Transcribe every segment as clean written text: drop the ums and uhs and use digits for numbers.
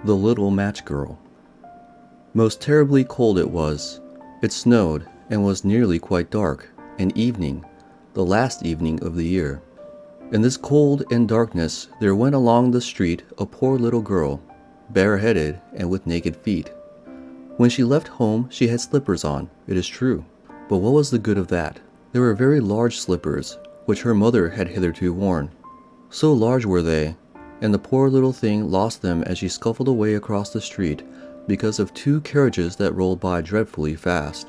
The Little Match Girl. Most terribly cold it was. It snowed and was nearly quite dark, an evening, the last evening of the year. In this cold and darkness there went along the street a poor little girl, bareheaded and with naked feet. When she left home she had slippers on, it is true, but what was the good of that? They were very large slippers, which her mother had hitherto worn. So large were they, and the poor little thing lost them as she scuffled away across the street because of two carriages that rolled by dreadfully fast.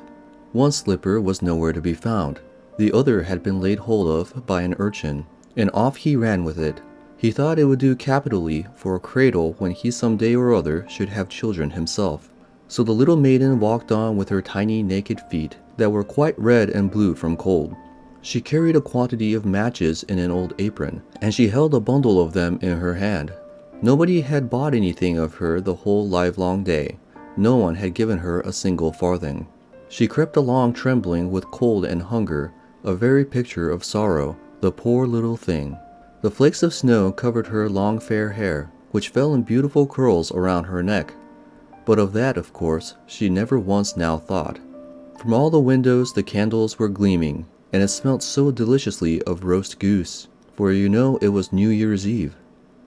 One slipper was nowhere to be found. The other had been laid hold of by an urchin, and off he ran with it. He thought it would do capitally for a cradle when he some day or other should have children himself. So the little maiden walked on with her tiny naked feet that were quite red and blue from cold. She carried a quantity of matches in an old apron, and she held a bundle of them in her hand. Nobody had bought anything of her the whole livelong day. No one had given her a single farthing. She crept along trembling with cold and hunger, a very picture of sorrow, the poor little thing. The flakes of snow covered her long fair hair, which fell in beautiful curls around her neck. But of that, of course, she never once now thought. From all the windows the candles were gleaming, and it smelt so deliciously of roast goose, for you know it was New Year's Eve.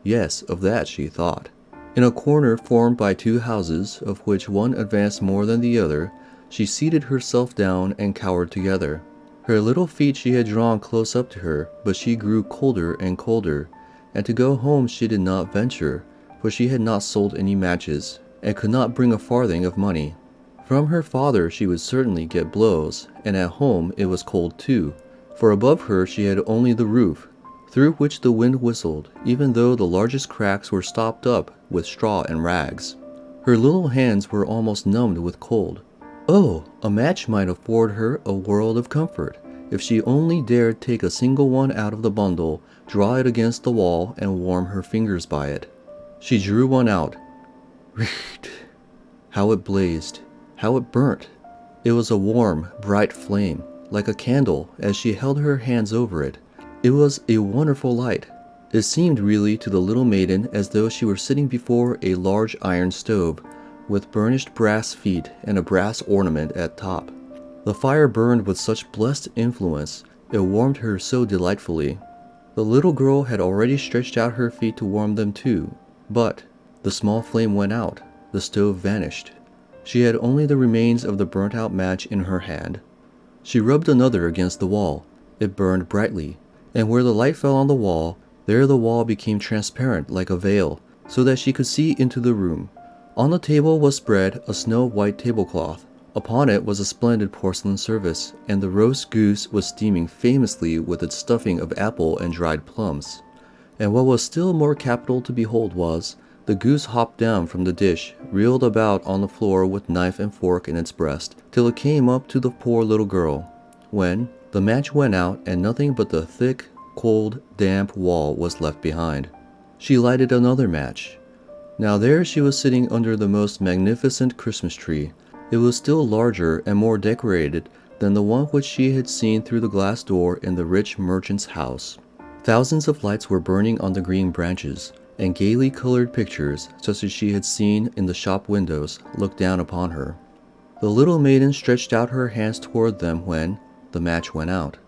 Yes, of that she thought. In a corner formed by two houses, of which one advanced more than the other, she seated herself down and cowered together. Her little feet she had drawn close up to her, but she grew colder and colder, and to go home she did not venture, for she had not sold any matches, and could not bring a farthing of money. From her father she would certainly get blows, and at home it was cold too, for above her she had only the roof, through which the wind whistled, even though the largest cracks were stopped up with straw and rags. Her little hands were almost numbed with cold. Oh, a match might afford her a world of comfort, if she only dared take a single one out of the bundle, draw it against the wall, and warm her fingers by it. She drew one out. Richt! How it blazed! How it burnt! It was a warm, bright flame, like a candle, as she held her hands over it. It was a wonderful light. It seemed really to the little maiden as though she were sitting before a large iron stove, with burnished brass feet and a brass ornament at top. The fire burned with such blessed influence, it warmed her so delightfully. The little girl had already stretched out her feet to warm them too, but the small flame went out, the stove vanished. She had only the remains of the burnt-out match in her hand. She rubbed another against the wall. It burned brightly, and where the light fell on the wall, there the wall became transparent like a veil, so that she could see into the room. On the table was spread a snow-white tablecloth. Upon it was a splendid porcelain service, and the roast goose was steaming famously with its stuffing of apple and dried plums. And what was still more capital to behold was, the goose hopped down from the dish, reeled about on the floor with knife and fork in its breast, till it came up to the poor little girl, when the match went out and nothing but the thick, cold, damp wall was left behind. She lighted another match. Now there she was sitting under the most magnificent Christmas tree. It was still larger and more decorated than the one which she had seen through the glass door in the rich merchant's house. Thousands of lights were burning on the green branches, and gaily colored pictures, such as she had seen in the shop windows, looked down upon her. The little maiden stretched out her hands toward them when the match went out.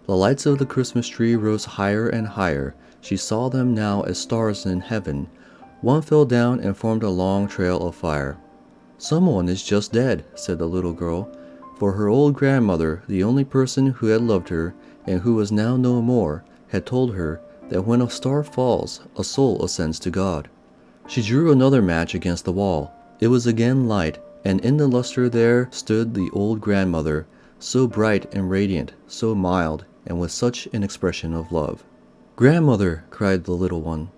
The lights of the Christmas tree rose higher and higher. She saw them now as stars in heaven. One fell down and formed a long trail of fire. "Someone is just dead," said the little girl, for her old grandmother, the only person who had loved her, and who was now no more, had told her that when a star falls, a soul ascends to God. She drew another match against the wall. It was again light, and in the luster there stood the old grandmother, so bright and radiant, so mild, and with such an expression of love. "Grandmother," cried the little one,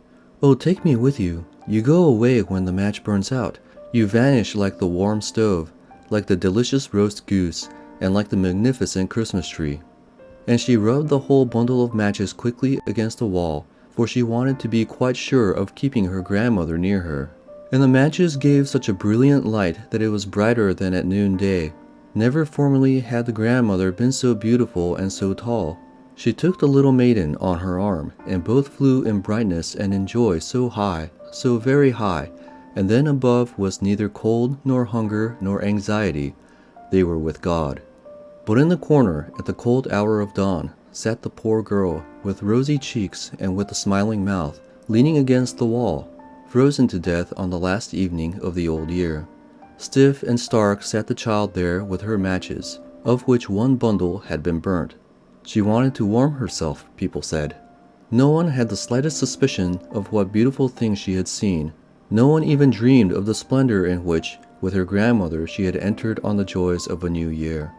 "oh, take me with you. You go away when the match burns out. You vanish like the warm stove, like the delicious roast goose, and like the magnificent Christmas tree." And she rubbed the whole bundle of matches quickly against the wall, for she wanted to be quite sure of keeping her grandmother near her. And the matches gave such a brilliant light that it was brighter than at noonday. Never formerly had the grandmother been so beautiful and so tall. She took the little maiden on her arm, and both flew in brightness and in joy so high, so very high, And then above was neither cold, nor hunger, nor anxiety. They were with God. But in the corner, at the cold hour of dawn, sat the poor girl, with rosy cheeks and with a smiling mouth, leaning against the wall, frozen to death on the last evening of the old year. Stiff and stark sat the child there with her matches, of which one bundle had been burnt. She wanted to warm herself, people said. No one had the slightest suspicion of what beautiful things she had seen. No one even dreamed of the splendor in which, with her grandmother, she had entered on the joys of a new year.